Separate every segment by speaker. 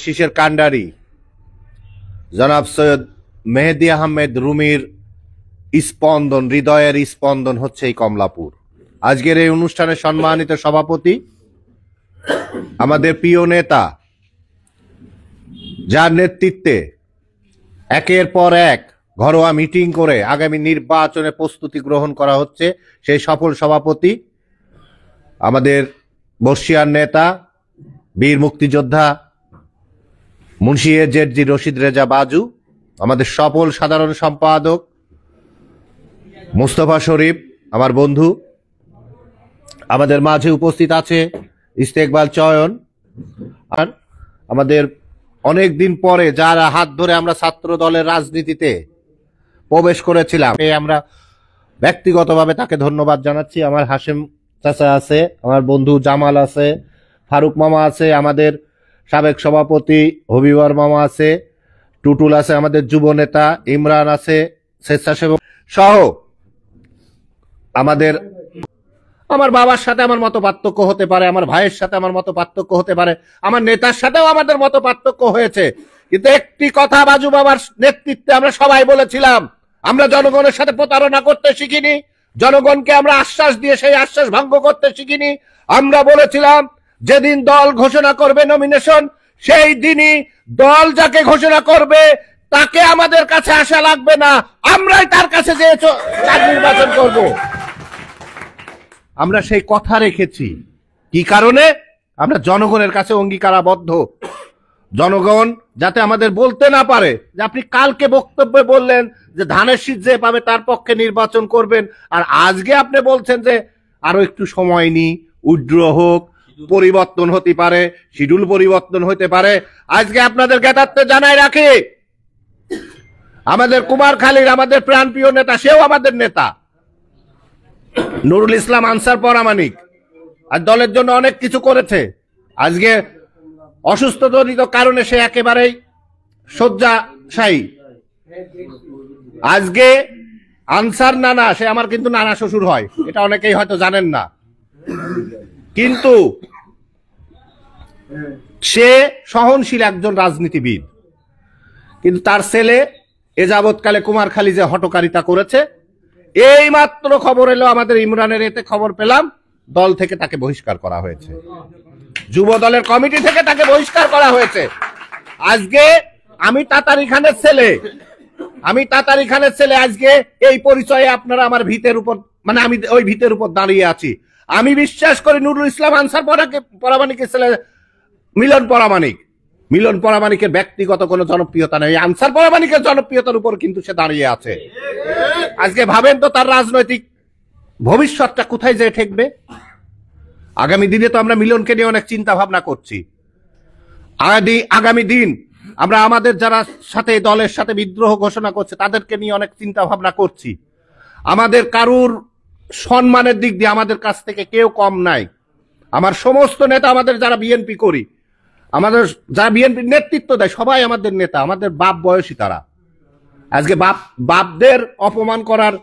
Speaker 1: শীষের কান্ডারি জনাব সৈয়দ মেহেদী আহমেদ রুমির স্পন্দন, হৃদয়ের স্পন্দন হচ্ছে এই কমলাপুর। আজকের এই অনুষ্ঠানের সম্মানিত সভাপতি, আমাদের প্রিয় নেতা, যার নেতৃত্বে একের পর এক ঘরোয়া মিটিং করে আগামী নির্বাচনে প্রস্তুতি গ্রহণ করা হচ্ছে, সেই সফল সভাপতি আমাদের বর্ষিয়ার নেতা, বীর মুক্তিযোদ্ধা মুন্সি জেডজি রশিদ রেজা বাজু, আমাদের সফল সাধারণ সম্পাদক মুস্তফা শরীফ আমার বন্ধু, আমাদের মাঝে উপস্থিত আছে ইস্তেকবাল চয়ন, আর আমাদের অনেক দিন পরে যারা হাত ধরে আমরা ছাত্র দলের রাজনীতিতে প্রবেশ করেছিলাম, আমরা ব্যক্তিগতভাবে তাকে ধন্যবাদ জানাচ্ছি। আমার হাশেম চাচা আছে, আমার বন্ধু জামাল আছে, ফারুক মামা আছে, আমাদের সাবেক সভাপতি হবিবর মামা আছে, টুটুল আছে, আমাদের যুব নেতা ইমরান আছে, স্বেচ্ছাসেবক সহ আমার বাবার সাথে আমার মত পার্থক্য হতে পারে, আমার ভাইয়ের সাথে আমার মত পার্থক্য হতে পারে, আমার নেতার সাথেও আমাদের মত পার্থক্য হয়েছে, কিন্তু একটি কথা বাজু বাবার নেতৃত্বে আমরা সবাই বলেছিলাম, আমরা জনগণের সাথে প্রতারণা করতে শিখিনি, জনগণকে আমরা আশ্বাস দিয়ে সেই আশ্বাস ভঙ্গ করতে শিখিনি। আমরা বলেছিলাম যেদিন দল ঘোষণা করবে নমিনেশন, সেই দিনই দল যাকে ঘোষণা করবে তাকে আমাদের কাছে আসা লাগবে না, আমরাই তার কাছে যেয়ে নির্বাচন করব। আমরা সেই কথা রেখেছি। কি কারণে? আমরা জনগণের কাছে অঙ্গীকারাবদ্ধ। জনগণ যাতে আমাদের বলতে না পারে যে আপনি কালকে বক্তব্যে বললেন যে ধানের শীষ যে পাবে তার পক্ষে নির্বাচন করবেন, আর আজকে আপনি বলছেন যে আরো একটু সময় নি, উইথড্র হোক, পরিবর্তন হতে পারে, শিডিউল পরিবর্তন হতে পারে। আজকে আপনাদের জ্ঞাতার্থে জানাই রাখি, আমাদের কুমারখালীর আমাদের প্রাণপ্রিয় নেতা, সেও আমাদের নেতা, নুরুল ইসলাম আনসার পরামানিক, আর দলের জন্য অনেক কিছু করেছে। আজকে অসুস্থজনিত কারণে সে একেবারেই শয্যাশায়ী। আজকে আনসার নানা, সে আমার কিন্তু নানা শ্বশুর হয়, এটা অনেকেই হয়তো জানেন না, কিন্তু সে সহনশীল একজন রাজনীতিবিদ, কিন্তু তার ছেলে এ যাবৎকালে কুমারখালী যে হটকারিতা করেছে, এই মাত্র খবর এলো আমাদের ইমরানের, এতে খবর পেলাম দল থেকে তাকে বহিষ্কার করা হয়েছে, যুব দলের কমিটি থেকে তাকে বহিষ্কার করা হয়েছে। আজকে আমি তাতারি খানের ছেলে, আজকে এই পরিচয়ে আপনারা আমার ভিতের উপর, মানে আমি ওই ভিতের উপর দাঁড়িয়ে আছি। আমি বিশ্বাস করি নুরুল ইসলাম আনসার পরামানিকের ছেলে মিলন পরামানিকের ব্যক্তিগত কোনো জনপ্রিয়তা নেই, আনসার পরামানিকের জনপ্রিয়তার উপর কিন্তু সে দাঁড়িয়ে আছে। আজকে ভাবেন তো তার রাজনৈতিক ভবিষ্যৎটা কোথায় যেয়ে ঠেকবে। আগামী দিনে তো আমরা মিলনকে নিয়ে অনেক চিন্তা ভাবনা করছি। আগামী দিন আমরা আমাদের যারা সাথে দলের সাথে বিদ্রোহ ঘোষণা করছে তাদেরকে নিয়ে অনেক চিন্তা ভাবনা করছি। আমাদের কারুর সম্মানের দিক দিয়ে আমাদের কাছ থেকে কেউ কম নাই। আমার সমস্ত নেতা, আমাদের যারা বিএনপি করি, আমাদের যারা বিএনপির নেতৃত্ব দেয়, সবাই আমাদের নেতা, আমাদের বাপ বয়সী তারা। আজকে বাপদের অপমান করার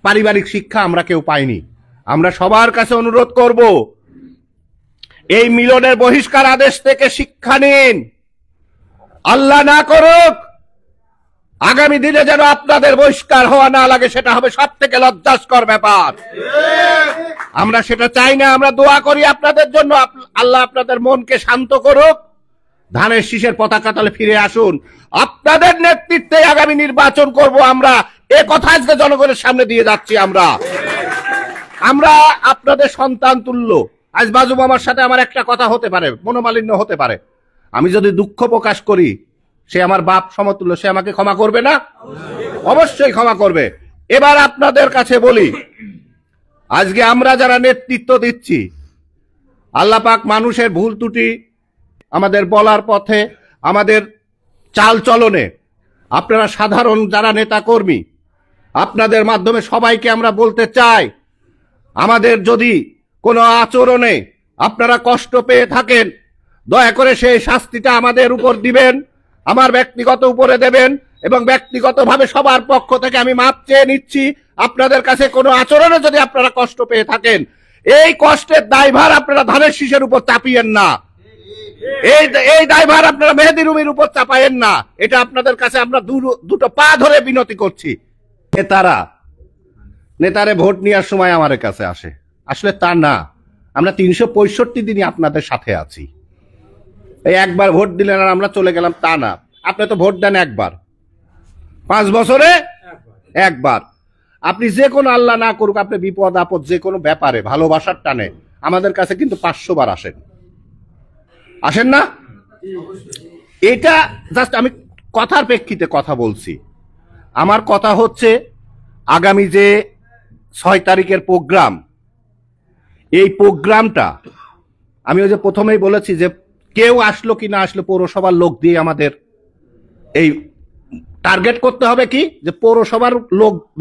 Speaker 1: পারিবারিক শিক্ষা আমরা কেউ পাইনি। আমরা সবার কাছে অনুরোধ করব, এই মিলনের বহিষ্কার আদেশ থেকে শিক্ষা নিন। আল্লাহ না করুক আগামী দিনে যেন আপনাদের বহিষ্কার হওয়া না লাগে, সেটা হবে সব থেকে লজ্জাস্কর ব্যাপার। আমরা সেটা চাই না। আমরা দোয়া করি আপনাদের জন্য, আল্লাহ আপনাদের মনকে শান্ত করুক, ধানের শীষের পতাকা তলে ফিরে আসুন। আপনাদের নেতৃত্বে আগামী নির্বাচন করব আমরা, এ কথা আজকে জনগণের সামনে দিয়ে যাচ্ছি। আমরা আপনাদের সন্তান তুল্য। আজ বাজু মামার সাথে আমার একটা কথা হতে পারে, মনোমালিন্য হতে পারে, আমি যদি দুঃখ প্রকাশ করি, সে আমার বাপ সমতুল্য, সে আমাকে ক্ষমা করবে না? অবশ্যই ক্ষমা করবে। এবার আপনাদের কাছে বলি, আজকে আমরা যারা নেতৃত্ব দিচ্ছি, আল্লাহ পাক মানুষের ভুল ত্রুটি আমাদের বলার পথে, আমাদের চাল চলনে, আপনারা সাধারণ যারা নেতা কর্মী, আপনাদের মাধ্যমে সবাইকে আমরা বলতে চাই, আমাদের যদি কোনো আচরণে আপনারা কষ্ট পেয়ে থাকেন, দয়া করে সেই শাস্তিটা আমাদের উপর দিবেন, আমার ব্যক্তিগত উপরে দেবেন, এবং ব্যক্তিগতভাবে সবার পক্ষ থেকে আমি মাপ চেয়ে নিচ্ছি। আপনাদের কাছে কোনো আচরণে যদি আপনারা কষ্ট পেয়ে থাকেন, এই কষ্টের দায়ভার আপনারা ধানের শীষের উপর চাপিয়েন না। এই এই দায়ভার আপনারা মেহেদী রুমির উপর চাপায়েন না। এটা আপনাদের কাছে আমরা দুটো পা ধরে বিনতি করছি। নেতারে ভোট নেওয়ার সময় আমার কাছে আসে, আসলে তা না। আমরা 365 দিনই আপনাদের সাথে আছি। এই একবার ভোট দিলেন আর আমরা চলে গেলাম তা না। আপনি তো ভোট দেন একবার, 5 বছরে একবার। আপনি যে কোনো, আল্লাহ না করুক, আপনি বিপদ আপদ যে কোনো ব্যাপারে ভালোবাসার টানে আমাদের কাছে কিন্তু 500 বার আসেন না? এটা জাস্ট আমি কথার প্রেক্ষিতে কথা বলছি। আমার কথা হচ্ছে আগামী যে 6 তারিখের প্রোগ্রাম, এই প্রোগ্রামটা আমি ওই যে প্রথমেই বলেছি যে কেউ আসলো কি না আসলো, পৌরসভার লোক দিয়ে আমাদের এই টার্গেট করতে হবে কি, যে পৌরসভার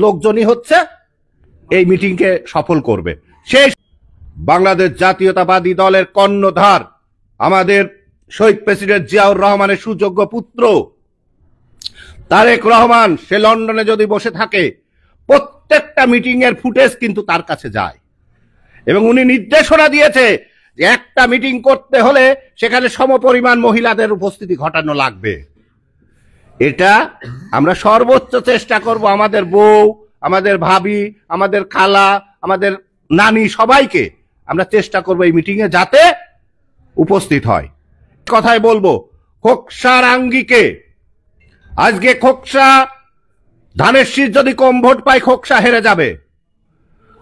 Speaker 1: লোকজনই হচ্ছে এই মিটিংকে সফল করবে। সেই বাংলাদেশ জাতীয়তাবাদী দলের কর্ণধার আমাদের শহীদ প্রেসিডেন্ট জিয়াউর রহমানের সুযোগ্য পুত্র তারেক রহমান, সে লন্ডনে যদি বসে থাকে, প্রত্যেকটা মিটিং এর ফুটেজ কিন্তু তার কাছে যায় এবং উনি নির্দেশনা দিয়েছে যে একটা মিটিং করতে হলে সেখানে সমপরিমাণ মহিলাদের উপস্থিতি ঘটানো লাগবে। এটা আমরা সর্বোচ্চ চেষ্টা করব, আমাদের বউ, আমাদের ভাবি, আমাদের খালা, আমাদের নানি, সবাইকে আমরা চেষ্টা করব এই মিটিং এ যাতে উপস্থিত হয়। কথাই বলবো, খোকসার আঙ্গিকে আজকে খোকসা ধানের শীষ যদি কম ভোট পায়, খোকসা হেরে যাবে।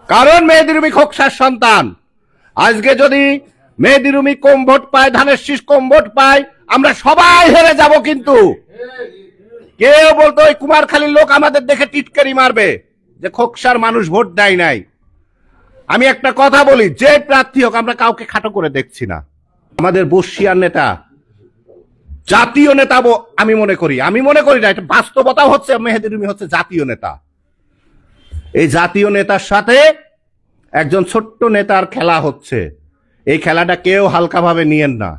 Speaker 1: কারণ মেহেদী রুমি খোকসার সন্তান। আজকে যদি মেহেদী রুমি কম ভোট পায়, ধানের শীষ কম ভোট পায়, আমরা সবাই হেরে যাব। কিন্তু কেউ বলতো ওই কুমারখালীর লোক আমাদের দেখে টিটকারি মারবে যে খোকসার মানুষ ভোট দেয় নাই। আমি একটা কথা বলি, যে প্রার্থী হোক, আমরা কাউকে খাটো করে দেখছি না। আমাদের বর্ষিয়ার নেতা, জাতীয় নেতা আমি মনে করি না, এটা বাস্তবতা হচ্ছে মেহেদী রুমি হচ্ছে জাতীয় নেতা। এই জাতীয় নেতার সাথে একজন ছোট্ট নেতার খেলা হচ্ছে। এই খেলাটা কেউ হালকাভাবে নিয়েন না।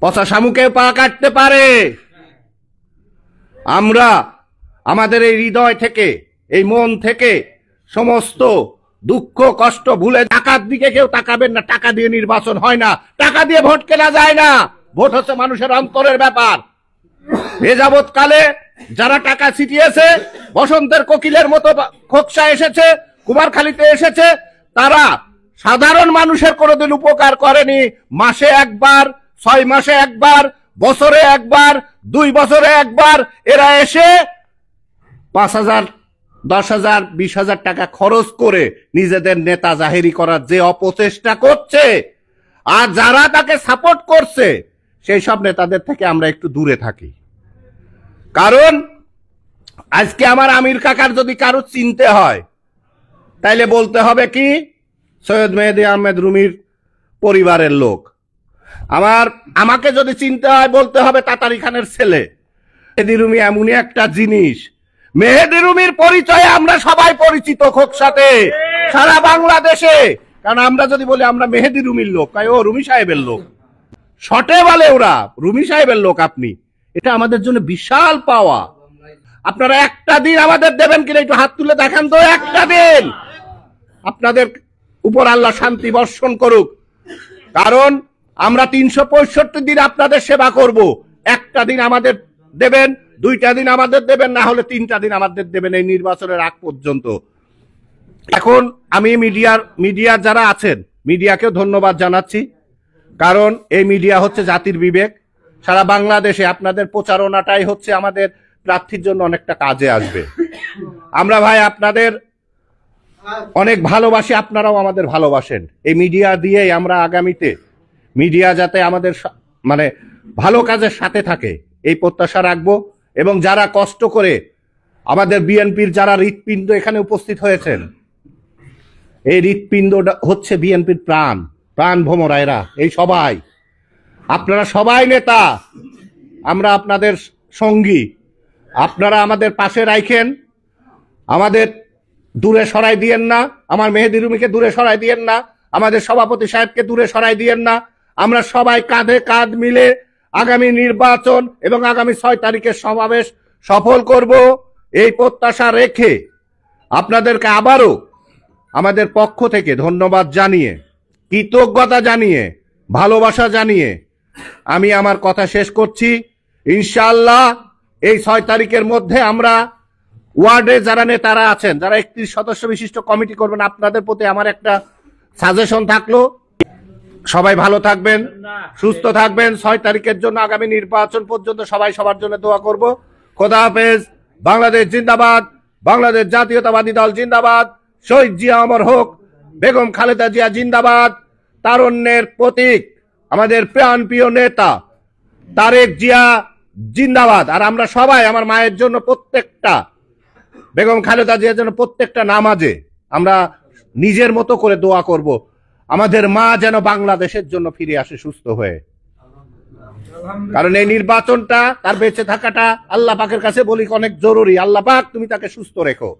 Speaker 1: পচা শামুকে পা কাটতে পারে। আমরা আমাদের এই হৃদয় থেকে, এই মন থেকে সমস্ত দুঃখ কষ্ট ভুলে, টাকার দিকে কেউ তাকাবেন না। টাকা দিয়ে নির্বাচন হয় না, টাকা দিয়ে ভোট কেনা যায় না। ভোট হচ্ছে মানুষের অন্তরের ব্যাপার। এ যাবৎকালে যারা টাকা ছিটিয়েছে, বসন্তের কোকিলের মতো খোকসা এসেছে, কুমারখালীতে এসেছে, তারা সাধারণ মানুষের কোনোদিন উপকার করেনি। মাসে একবার, 6 মাসে একবার, বছরে একবার, 2 বছরে একবার এরা এসে 5,000, 10,000, 20,000 টাকা খরচ করে নিজেদের নেতা জাহেরি করার যে অপচেষ্টা করছে, আর যারা তাকে সাপোর্ট করছে, সেই সব নেতাদের থেকে আমরা একটু দূরে থাকি। কারণ আজকে আমার আমির কাকার যদি কারো চিনতে হয়, তাইলে বলতে হবে কি, সৈয়দ মেহেদী আহমেদ রুমির পরিবারের লোক। আমাকে যদি চিনতে হয়, বলতে হবে তাতারি খানের ছেলে। মেহেদী রুমি এমনই একটা জিনিস, মেহেদী রুমির পরিচয়ে আমরা সবাই পরিচিত খোকসাতে, সারা বাংলাদেশে। কারণ আমরা যদি বলি আমরা মেহেদী রুমির লোক, ও রুমি সাহেবের লোক, শটে বলে ওরা রুমি সাহেবের লোক আপনি। এটা আমাদের জন্য বিশাল পাওয়া। আপনারা একটা দিন আমাদের দেবেন কিনা একটু হাত তুলে দেখান তো। একটা দিন আপনাদের উপর আল্লাহ শান্তি বর্ষণ করুক। কারণ আমরা 365 দিন আপনাদের সেবা করব। একটা দিন আমাদের দেবেন, 2টা দিন আমাদের দেবেন, না হলে 3টা দিন আমাদের দেবেন এই নির্বাচনের আগ পর্যন্ত। এখন আমি মিডিয়ার যারা আছেন, মিডিয়াকেও ধন্যবাদ জানাচ্ছি। কারণ এই মিডিয়া হচ্ছে জাতির বিবেক। সারা বাংলাদেশে আপনাদের প্রচারণাটাই হচ্ছে আমাদের প্রার্থীর জন্য অনেকটা কাজে আসবে। আমরা ভাই আপনাদের অনেক ভালোবাসি, আপনারাও আমাদের ভালোবাসেন। এই মিডিয়া দিয়েই আমরা আগামীতে মিডিয়া যাতে আমাদের মানে ভালো কাজের সাথে থাকে, এই প্রত্যাশা রাখবো। এবং যারা কষ্ট করে আমাদের বিএনপির যারা হৃৎপিণ্ড এখানে উপস্থিত হয়েছেন, এই হৃৎপিণ্ডটা হচ্ছে বিএনপির প্রাণ ভোমরা। এরা এই সবাই, আপনারা সবাই নেতা, আমরা আপনাদের সঙ্গী। আপনারা আমাদের পাশে রাখেন, আমাদের দূরে সরাই দিয়েন না। আমার মেহেদী রুমিকে দূরে সরাই দিয়েন না, আমাদের সভাপতি সাহেবকে দূরে সরাই দিয়েন না। আমরা সবাই কাঁধে কাঁধ মিলে আগামী নির্বাচন এবং আগামী 6 তারিখের সমাবেশ সফল করব, এই প্রত্যাশা রেখে আপনাদেরকে আবারও আমাদের পক্ষ থেকে ধন্যবাদ জানিয়ে, কৃতজ্ঞতা জানিয়ে, ভালোবাসা জানিয়ে আমি আমার কথা শেষ করছি। ইনশাআল্লাহ এই 6 তারিখের মধ্যে আমরা ওয়ার্ডে যারা নেতারা আছেন, যারা 31 সদস্য বিশিষ্ট কমিটি করবেন, আপনাদের প্রতি আমার একটা সাজেশন থাকলো, সবাই ভালো থাকবেন, সুস্থ থাকবেন। 6 তারিখের জন্য আগামী নির্বাচন পর্যন্ত সবাই সবার জন্য দোয়া করব। খোদা হাফেজ। বাংলাদেশ জিন্দাবাদ, বাংলাদেশ জাতীয়তাবাদী দল জিন্দাবাদ, শহীদ জিয়া অমর হোক, বেগম খালেদা জিয়া জিন্দাবাদ, তারুণ্যের প্রতীক আমাদের প্রাণপ্রিয় নেতা তারেক জিয়া জিন্দাবাদ। আর আমরা সবাই আমার মায়ের জন্য প্রত্যেকটা, বেগম খালেদা জিয়ার জন্য প্রত্যেকটা নামাজে আমরা নিজের মতো করে দোয়া করব, আমাদের মা যেন বাংলাদেশের জন্য ফিরে আসে সুস্থ হয়ে। কারণ এই নির্বাচনটা, তার বেঁচে থাকাটা আল্লাহ পাকের কাছে বলি অনেক জরুরি। আল্লাহ পাক তুমি তাকে সুস্থ রেখো।